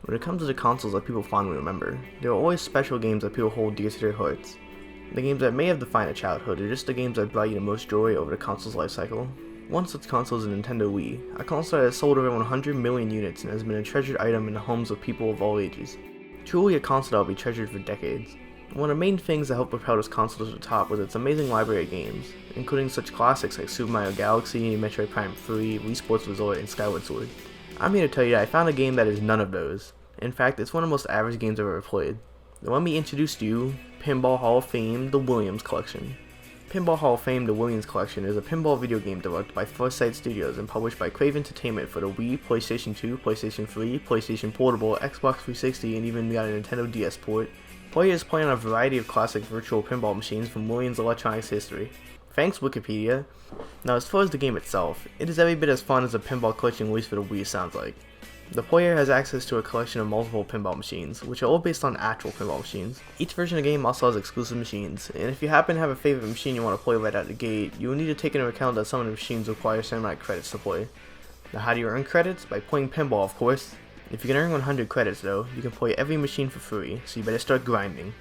When it comes to the consoles that people fondly remember, there are always special games that people hold dear to their hearts. The games that may have defined a childhood are just the games that brought you the most joy over the console's life cycle. One such console is the Nintendo Wii, a console that has sold over 100 million units and has been a treasured item in the homes of people of all ages. Truly a console that will be treasured for decades. One of the main things that helped propel this console to the top was its amazing library of games, including such classics like Super Mario Galaxy, Metroid Prime 3, Wii Sports Resort, and Skyward Sword. I'm here to tell you that I found a game that is none of those. In fact, it's one of the most average games I've ever played. Let me introduce to you Pinball Hall of Fame, The Williams Collection. Pinball Hall of Fame, The Williams Collection is a pinball video game developed by Foresight Studios and published by Crave Entertainment for the Wii, PlayStation 2, PlayStation 3, PlayStation Portable, Xbox 360, and even got a Nintendo DS port. Players play on a variety of classic virtual pinball machines from Williams Electronics history. Thanks Wikipedia. Now as far as the game itself, it is every bit as fun as a pinball collection released for the Wii sounds like. The player has access to a collection of multiple pinball machines, which are all based on actual pinball machines. Each version of the game also has exclusive machines, and if you happen to have a favorite machine you want to play right out the gate, you will need to take into account that some of the machines require a certain amount of credits to play. Now how do you earn credits? By playing pinball, of course. If you can earn 100 credits though, you can play every machine for free, so you better start grinding.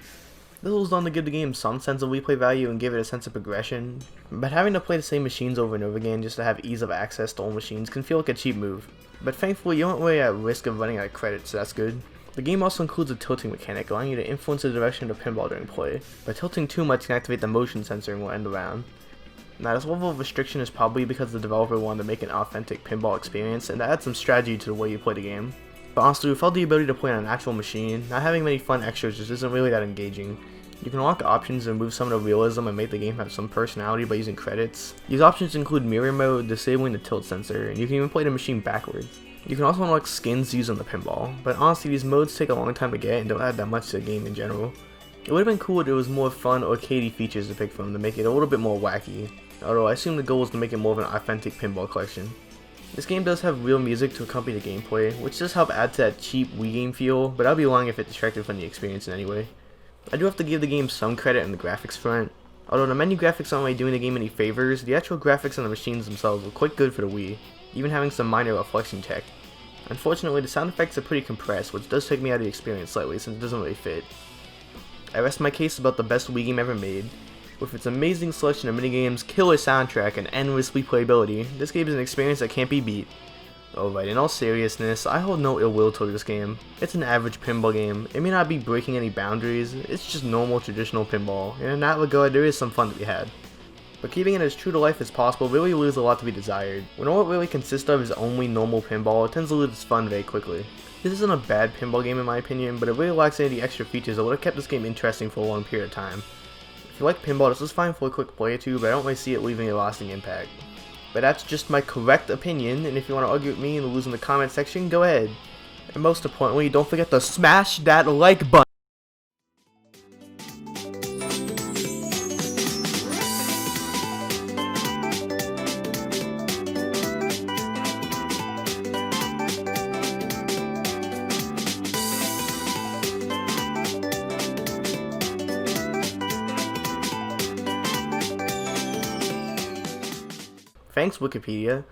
This was done to give the game some sense of replay value and give it a sense of progression, but having to play the same machines over and over again just to have ease of access to all machines can feel like a cheap move. But thankfully you aren't really at risk of running out of credits, so that's good. The game also includes a tilting mechanic, allowing you to influence the direction of the pinball during play, but tilting too much can activate the motion sensor and will end the round. Now this level of restriction is probably because the developer wanted to make an authentic pinball experience and to add some strategy to the way you play the game. But honestly, without the ability to play on an actual machine, not having many fun extras just isn't really that engaging. You can unlock options to remove some of the realism and make the game have some personality by using credits. These options include mirror mode, disabling the tilt sensor, and you can even play the machine backwards. You can also unlock skins used on the pinball, but honestly these modes take a long time to get and don't add that much to the game in general. It would have been cool if there was more fun arcadey features to pick from to make it a little bit more wacky, although I assume the goal is to make it more of an authentic pinball collection. This game does have real music to accompany the gameplay, which does help add to that cheap Wii game feel, but I'd be lying if it distracted from the experience in any way. I do have to give the game some credit on the graphics front. Although the menu graphics aren't really doing the game any favors, the actual graphics on the machines themselves were quite good for the Wii, even having some minor reflection tech. Unfortunately, the sound effects are pretty compressed, which does take me out of the experience slightly since it doesn't really fit. I rest my case about the best Wii game ever made. With its amazing selection of minigames, killer soundtrack, and endless replayability, this game is an experience that can't be beat. Alright, in all seriousness, I hold no ill will toward this game. It's an average pinball game. It may not be breaking any boundaries, it's just normal traditional pinball, and in that regard there is some fun to be had. But keeping it as true to life as possible really leaves a lot to be desired. When all it really consists of is only normal pinball, it tends to lose its fun very quickly. This isn't a bad pinball game in my opinion, but it really lacks any of the extra features that would have kept this game interesting for a long period of time. If you like pinball, this is fine for a quick play or two, but I don't really see it leaving a lasting impact. But that's just my correct opinion, and if you want to argue with me and lose in the comment section, go ahead. And most importantly, don't forget to smash that like button. Thanks Wikipedia.